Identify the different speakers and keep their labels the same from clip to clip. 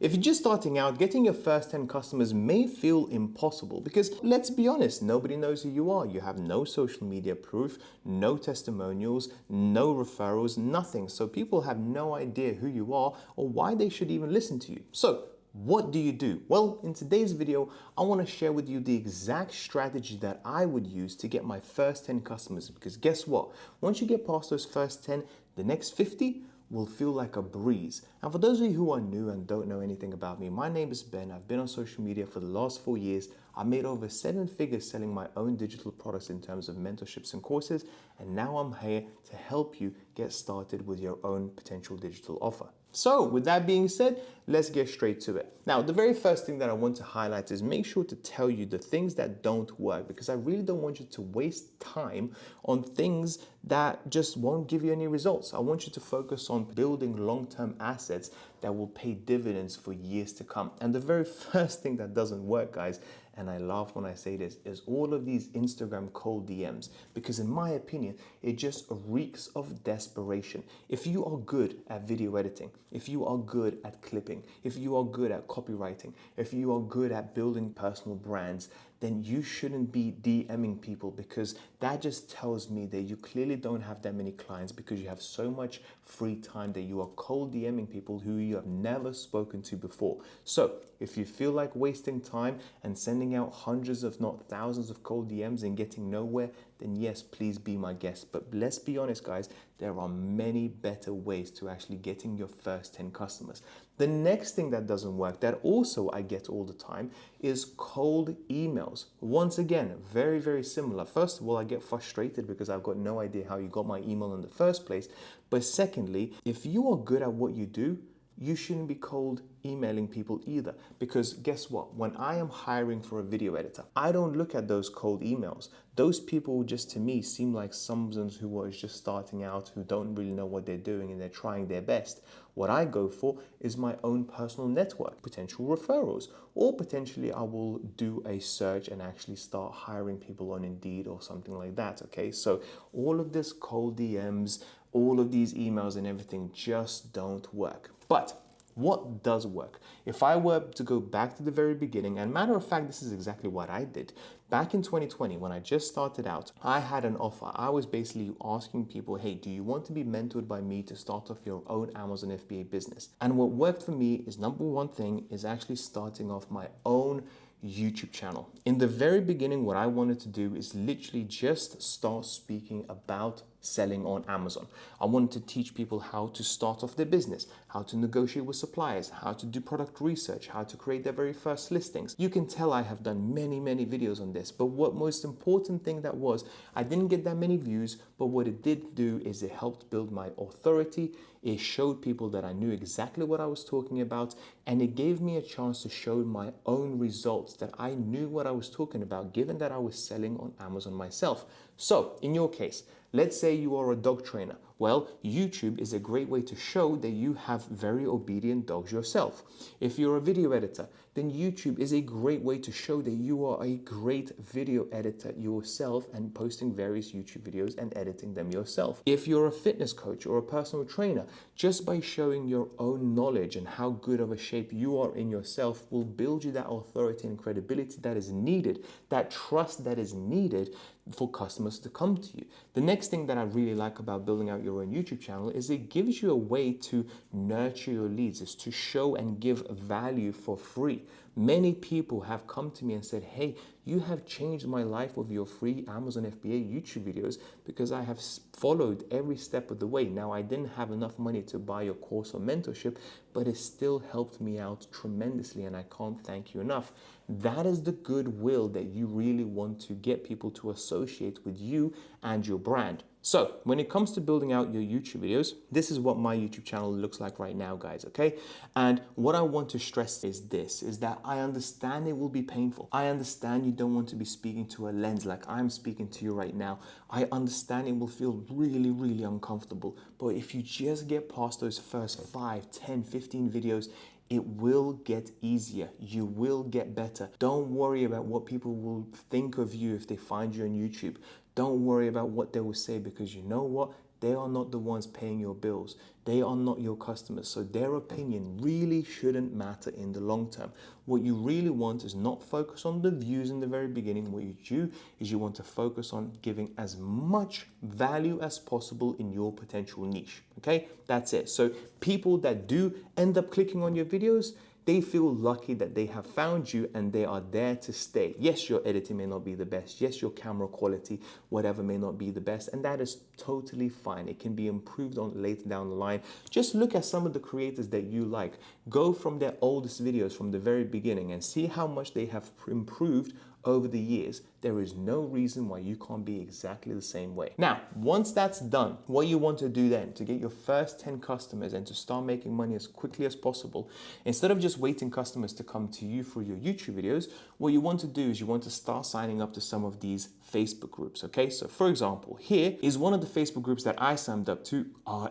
Speaker 1: If you're just starting out, getting your first 10 customers may feel impossible because let's be honest, nobody knows who you are. You have no social media proof, no testimonials, no referrals, nothing. So people have no idea who you are or why they should even listen to you. So what do you do? Well, in today's video, I want to share with you the exact strategy that I would use to get my first 10 customers. Because guess what? Once you get past those first 10, the next 50 will feel like a breeze. And for those of you who are new and don't know anything about me, my name is Ben. I've been on social media for the last 4 years. I made over 7 figures selling my own digital products in terms of mentorships and courses. And now I'm here to help you get started with your own potential digital offer. So with that being said, let's get straight to it. Now, the very first thing that I want to highlight is make sure to tell you the things that don't work, because I really don't want you to waste time on things that just won't give you any results. I want you to focus on building long-term assets that will pay dividends for years to come. And the very first thing that doesn't work, guys, and I laugh when I say this, is all of these Instagram cold DMs, because in my opinion, it just reeks of desperation. If you are good at video editing, if you are good at clipping, if you are good at copywriting, if you are good at building personal brands, then you shouldn't be DMing people, because that just tells me that you clearly don't have that many clients because you have so much free time that you are cold DMing people who you have never spoken to before. So if you feel like wasting time and sending out hundreds if not thousands of cold DMs and getting nowhere, then yes, please be my guest. But let's be honest, guys, there are many better ways to actually getting your first 10 customers. The next thing that doesn't work, that also I get all the time, is cold emails. Once again, very, very similar. First of all, I get frustrated because I've got no idea how you got my email in the first place. But secondly, if you are good at what you do, you shouldn't be cold emailing people either, because guess what? When I am hiring for a video editor, I don't look at those cold emails. Those people just to me seem like someone who was just starting out, who don't really know what they're doing and they're trying their best. What I go for is my own personal network, potential referrals, or potentially I will do a search and actually start hiring people on Indeed or something like that. Okay, so all of this cold DMs, all of these emails and everything just don't work. But what does work? If I were to go back to the very beginning, and matter of fact, this is exactly what I did. Back in 2020, when I just started out, I had an offer. I was basically asking people, hey, do you want to be mentored by me to start off your own Amazon FBA business? And what worked for me is, number one thing is actually starting off my own YouTube channel. In the very beginning, what I wanted to do is literally just start speaking about selling on Amazon. I wanted to teach people how to start off their business, how to negotiate with suppliers, how to do product research, how to create their very first listings. You can tell I have done many videos on this, but what most important thing that was, I didn't get that many views, but what it did do is it helped build my authority. It showed people that I knew exactly what I was talking about, and it gave me a chance to show my own results, that I knew what I was talking about, given that I was selling on Amazon myself. So in your case, let's say you are a dog trainer. Well, YouTube is a great way to show that you have very obedient dogs yourself. If you're a video editor, then YouTube is a great way to show that you are a great video editor yourself and posting various YouTube videos and editing them yourself. If you're a fitness coach or a personal trainer, just by showing your own knowledge and how good of a shape you are in yourself will build you that authority and credibility that is needed, that trust that is needed for customers to come to you. The next thing that I really like about building out your own YouTube channel is it gives you a way to nurture your leads, is to show and give value for free. Many people have come to me and said, hey, you have changed my life with your free Amazon FBA YouTube videos, because I have followed every step of the way. Now, I didn't have enough money to buy your course or mentorship, but it still helped me out tremendously, and I can't thank you enough. That is the goodwill that you really want to get people to associate with you and your brand. So when it comes to building out your YouTube videos, this is what my YouTube channel looks like right now, guys, okay? And what I want to stress is this, is that I understand it will be painful. I understand you don't want to be speaking to a lens like I'm speaking to you right now. I understand it will feel really uncomfortable. But if you just get past those first 5, 10, 15 videos, it will get easier. You will get better. Don't worry about what people will think of you if they find you on YouTube. Don't worry about what they will say, because you know what? they are not the ones paying your bills. They are not your customers. So their opinion really shouldn't matter in the long term. What you really want is not focus on the views in the very beginning. What you do is you want to focus on giving as much value as possible in your potential niche. Okay, that's it. So people that do end up clicking on your videos, they feel lucky that they have found you and they are there to stay. Yes, your editing may not be the best. Yes, your camera quality, whatever, may not be the best. And that is totally fine. It can be improved on later down the line. Just look at some of the creators that you like. Go from their oldest videos from the very beginning and see how much they have improved over the years. There is no reason why you can't be exactly the same way. Now, once that's done, what you want to do then to get your first 10 customers and to start making money as quickly as possible, instead of just waiting customers to come to you for your YouTube videos, what you want to do is you want to start signing up to some of these Facebook groups, okay? So for example, here is one of the Facebook groups that I signed up to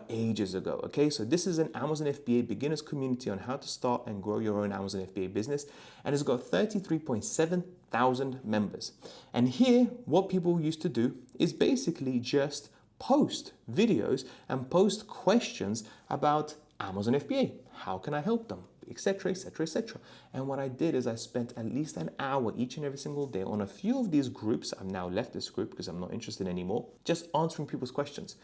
Speaker 1: ages ago, okay? So this is an Amazon FBA beginners community on how to start and grow your own Amazon FBA business, and it's got 33.7 thousand members. And here, what people used to do is basically just post videos and post questions about Amazon FBA. How can I help them? Etc, etc, etc. And what I did is I spent at least an hour each and every single day on a few of these groups. I've now left this group because I'm not interested anymore. Just answering people's questions,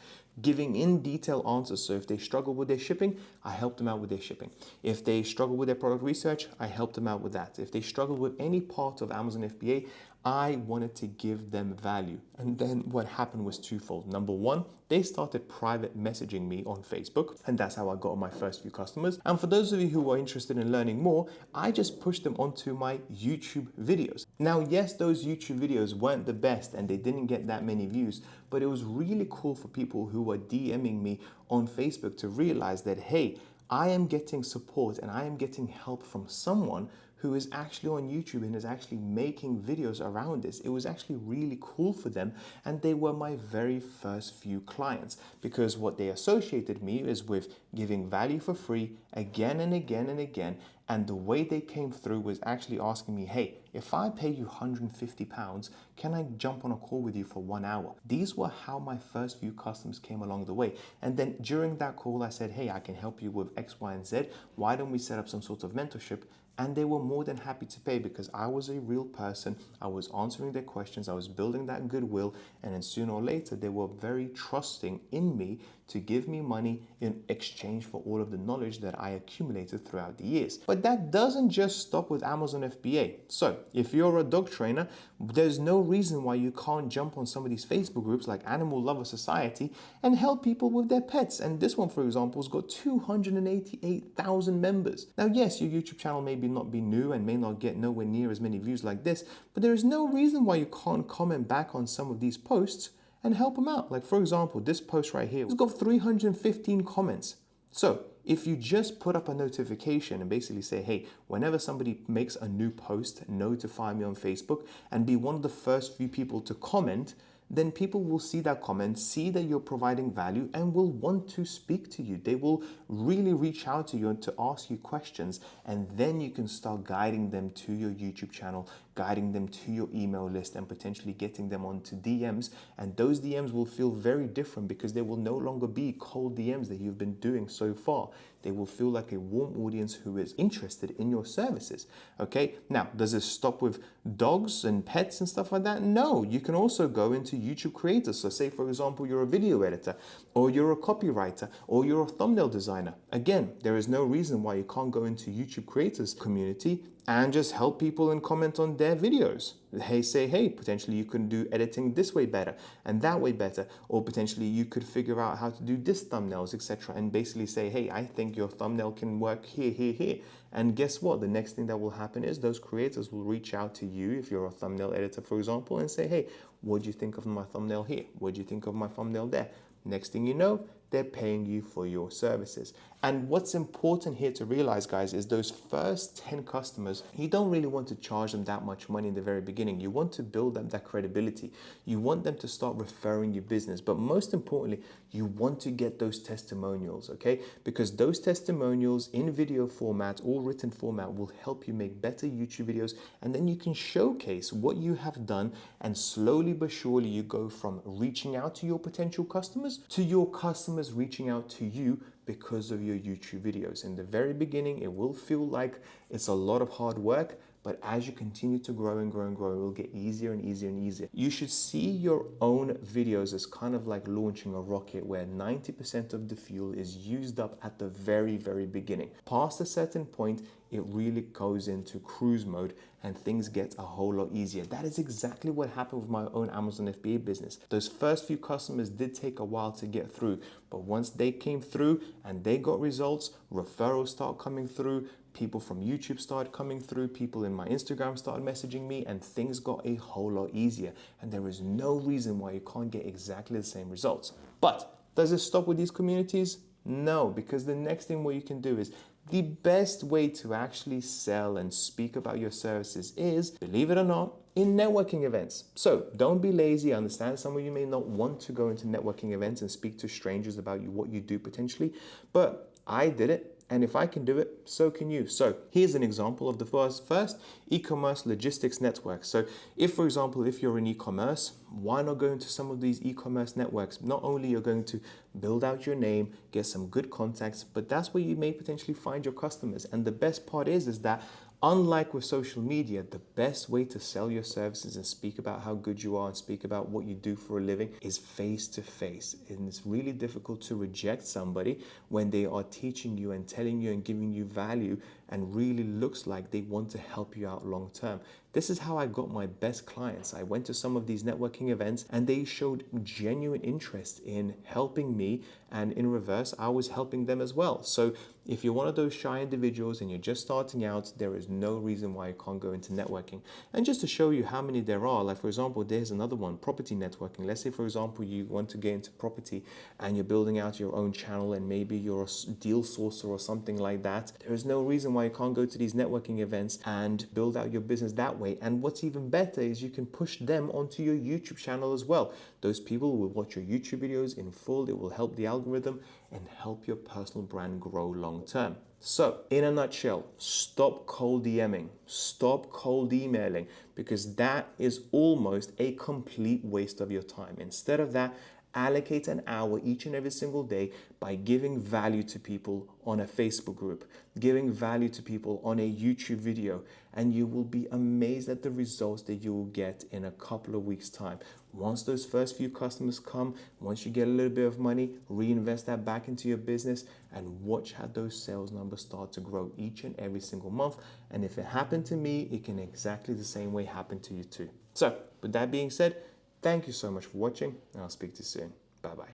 Speaker 1: giving in detail answers. So if they struggle with their shipping, I help them out with their shipping. If they struggle with their product research, I help them out with that. If they struggle with any part of Amazon FBA, I wanted to give them value. And then what happened was twofold. Number one, they started private messaging me on Facebook, and that's how I got my first few customers. And for those of you who are interested in learning more, I just pushed them onto my YouTube videos. Now, yes, those YouTube videos weren't the best and they didn't get that many views, but it was really cool for people who were DMing me on Facebook to realize that, hey, I am getting support and I am getting help from someone who is actually on YouTube and is actually making videos around this. It was actually really cool for them, and they were my very first few clients because what they associated me is with giving value for free again and again and again. And the way they came through was actually asking me, hey, if I pay you £150, can I jump on a call with you for 1 hour? These were how my first few customers came along the way. And then during that call, I said, hey, I can help you with X, Y, and Z. Why don't we set up some sort of mentorship? And they were more than happy to pay because I was a real person. I was answering their questions. I was building that goodwill. And then sooner or later, they were very trusting in me to give me money in exchange for all of the knowledge that I accumulated throughout the years. But that doesn't just stop with Amazon FBA. So if you're a dog trainer, there's no reason why you can't jump on some of these Facebook groups like Animal Lover Society and help people with their pets. And this one, for example, has got 288,000 members. Now, yes, your YouTube channel may not be new and may not get nowhere near as many views like this, but there is no reason why you can't comment back on some of these posts and help them out. Like for example, this post right here has got 315 comments. So if you just put up a notification and basically say, hey, whenever somebody makes a new post, notify me on Facebook and be one of the first few people to comment, then people will see that comment, see that you're providing value, and will want to speak to you. They will really reach out to you and to ask you questions, and then you can start guiding them to your YouTube channel, guiding them to your email list, and potentially getting them onto DMs. And those DMs will feel very different because they will no longer be cold DMs that you've been doing so far. They will feel like a warm audience who is interested in your services. Okay, now, does it stop with dogs and pets and stuff like that? No, you can also go into YouTube creators. So say, for example, you're a video editor, or you're a copywriter, or you're a thumbnail designer. Again, there is no reason why you can't go into YouTube creators community and just help people and comment on their videos. Hey, say, hey, potentially you can do editing this way better and that way better, or potentially you could figure out how to do this thumbnails, etc. And basically say, hey, I think your thumbnail can work here, here, here. And guess what? The next thing that will happen is those creators will reach out to you if you're a thumbnail editor, for example, and say, hey, what do you think of my thumbnail here? What do you think of my thumbnail there? Next thing you know, they're paying you for your services. And what's important here to realize, guys, is those first 10 customers, you don't really want to charge them that much money in the very beginning. You want to build up that credibility. You want them to start referring you business. But most importantly, you want to get those testimonials, okay? Because those testimonials in video format or written format will help you make better YouTube videos. And then you can showcase what you have done, and slowly but surely you go from reaching out to your potential customers to your customers reaching out to you because of your YouTube videos. In the very beginning, it will feel like it's a lot of hard work, but as you continue to grow and grow and grow, it will get easier and easier and easier. You should see your own videos as kind of like launching a rocket where 90% of the fuel is used up at the very, very beginning. Past a certain point, it really goes into cruise mode and things get a whole lot easier. That is exactly what happened with my own Amazon FBA business. Those first few customers did take a while to get through, but once they came through and they got results, referrals start coming through, people from YouTube started coming through, people in my Instagram started messaging me, and things got a whole lot easier. And there is no reason why you can't get exactly the same results. But does it stop with these communities? No, because the next thing what you can do is the best way to actually sell and speak about your services is, believe it or not, in networking events. So don't be lazy. I understand some of you may not want to go into networking events and speak to strangers about what you do potentially, but I did it. And if I can do it, so can you. So here's an example of the first e-commerce logistics network. So if, for example, if you're in e-commerce, why not go into some of these e-commerce networks? Not only you're going to build out your name, get some good contacts, but that's where you may potentially find your customers. And the best part is that unlike with social media, the best way to sell your services and speak about how good you are and speak about what you do for a living is face to face. And it's really difficult to reject somebody when they are teaching you and telling you and giving you value and really looks like they want to help you out long term. This is how I got my best clients. I went to some of these networking events and they showed genuine interest in helping me, and in reverse, I was helping them as well. So if you're one of those shy individuals and you're just starting out, there is no reason why you can't go into networking. And just to show you how many there are, like for example, there's another one, property networking. Let's say, for example, you want to get into property and you're building out your own channel and maybe you're a deal sourcer or something like that. There is no reason why you can't go to these networking events and build out your business that way. And what's even better is you can push them onto your YouTube channel as well. Those people will watch your YouTube videos in full. It will help the algorithm and help your personal brand grow long term. So in a nutshell, stop cold DMing, stop cold emailing, because that is almost a complete waste of your time. Instead of that, allocate an hour each and every single day by giving value to people on a Facebook group, giving value to people on a YouTube video, and you will be amazed at the results that you will get in a couple of weeks' time. Once those first few customers come, once you get a little bit of money, reinvest that back into your business and watch how those sales numbers start to grow each and every single month. And if it happened to me, it can exactly the same way happen to you too. So with that being said, thank you so much for watching, and I'll speak to you soon. Bye-bye.